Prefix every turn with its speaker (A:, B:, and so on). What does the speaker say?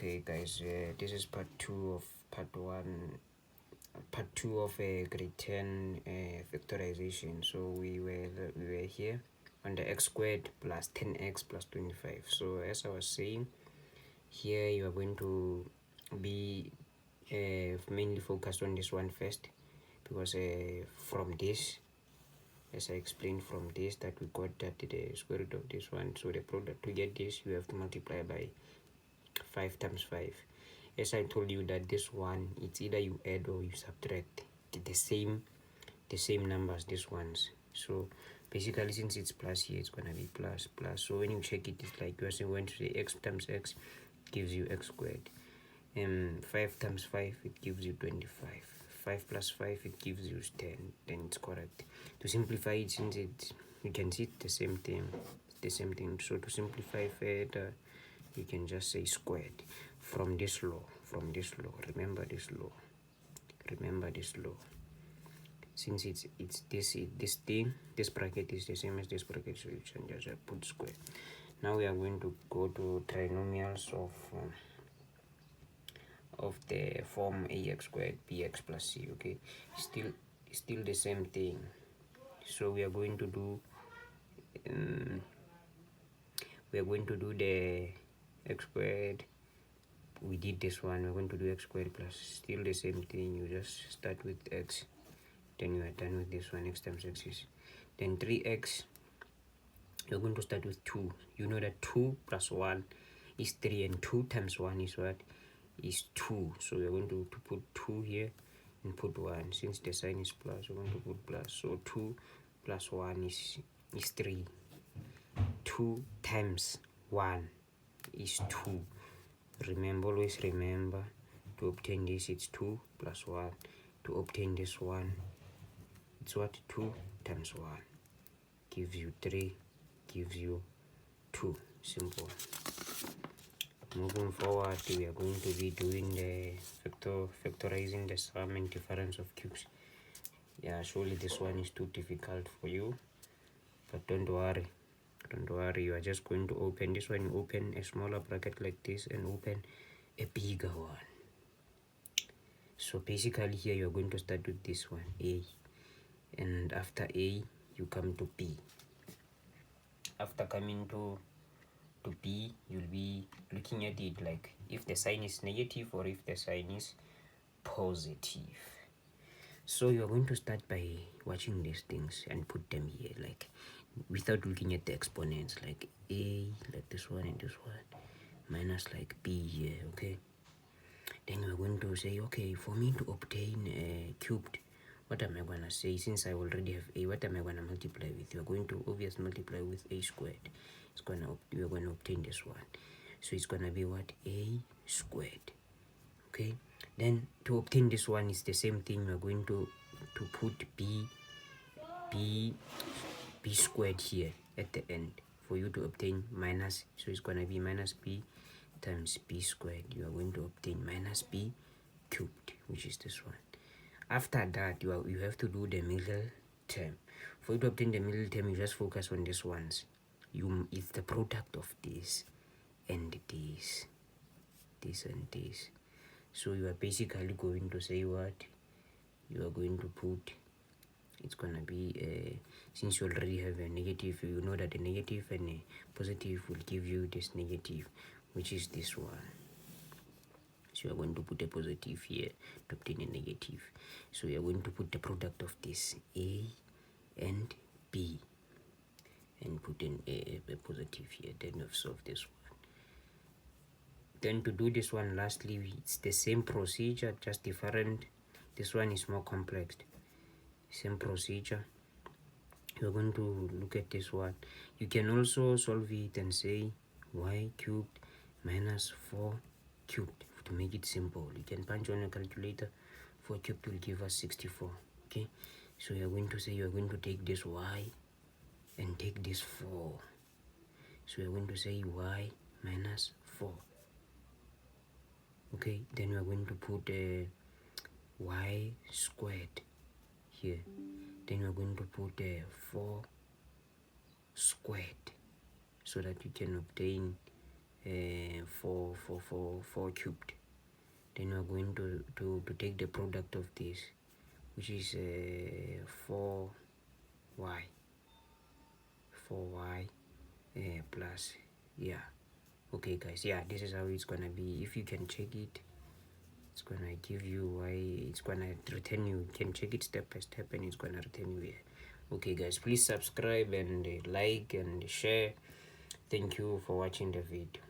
A: Okay guys, this is part 2 of part 2 of grade 10 factorization. So we were here on the x squared plus 10x plus 25. So as I was saying, here you are going to be mainly focused on this one first, because from this, as I explained, from this that we got that the square root of this one, so the product to get this you have to multiply by 5 times 5. As I told you that this one, it's either you add or you subtract the same numbers, these ones. So basically, since it's plus here, it's gonna be plus. So when you check it, it's like you are saying going to say x times x gives you x squared, and 5 times 5 it gives you 25. 5 plus 5 it gives you 10. Then it's correct. To simplify it, since you can see it's the same thing, so to simplify further, you can just say squared from this law. Remember this law. Since it's this thing, this bracket is the same as this bracket, so you can just put square. Now we are going to go to trinomials of the form ax squared bx plus c. Okay, still the same thing. So we are going to do the x squared. We did this one. We're going to do x squared plus, still the same thing. You just start with x, then you are done with this one. X times x is then 3x. You're going to start with 2. You know that 2 plus 1 is 3, and 2 times 1 is what? Is 2. So we're going to put 2 here and put 1. Since the sign is plus, we're going to put plus. So 2 plus 1 is 3. 2 times 1 is 2. Always remember, to obtain this it's 2 plus 1. To obtain this one, it's what? 2 times 1 gives you 3, gives you 2. Simple. Moving forward, we are going to be doing the factorizing the sum and difference of cubes. Yeah, surely this one is too difficult for you, but don't worry, you are just going to open this one. You open a smaller bracket like this and open a bigger one. So basically here you're going to start with this one, a, and after a you come to b. After coming to b, you'll be looking at it like if the sign is negative or if the sign is positive. So you're going to start by watching these things and put them here, like without looking at the exponents, like a, like this one and this one, minus like b here. Okay, then we're going to say, okay, for me to obtain a cubed, what am I gonna say? Since I already have a, what am I gonna multiply with? You're going to obviously multiply with a squared. We're gonna obtain this one, so it's gonna be what? A squared. Okay, then to obtain this one is the same thing. We're going to put b squared here at the end for you to obtain minus. So it's gonna be minus b times b squared. You are going to obtain minus b cubed, which is this one. After that, you have to do the middle term. For you to obtain the middle term, you just focus on these ones. It's the product of this and this and this. So you are basically going to say what? You are going to put, it's gonna be since you already have a negative, you know that a negative and a positive will give you this negative, which is this one. So you are going to put a positive here to obtain a negative. So you are going to put the product of this a and b and put in a positive here. Then you have solved this one. Then to do this one, lastly, it's the same procedure, just different. This one is more complex. Same procedure. You're going to look at this one. You can also solve it and say y cubed minus 4 cubed to make it simple. You can punch on a calculator. 4 cubed will give us 64. Okay, so you're going to say you're going to take this y and take this 4. So you're going to say y minus 4. Okay, then we're going to put y squared here. Then we're going to put 4 squared, so that you can obtain 4 cubed. Then we're going to take the product of this, which is 4y plus, yeah. Okay guys, yeah, this is how it's gonna be. If you can check it, it's gonna give you why it's gonna return you. You can check it step by step and it's gonna return you here. Okay guys, please subscribe and like and share. Thank you for watching the video.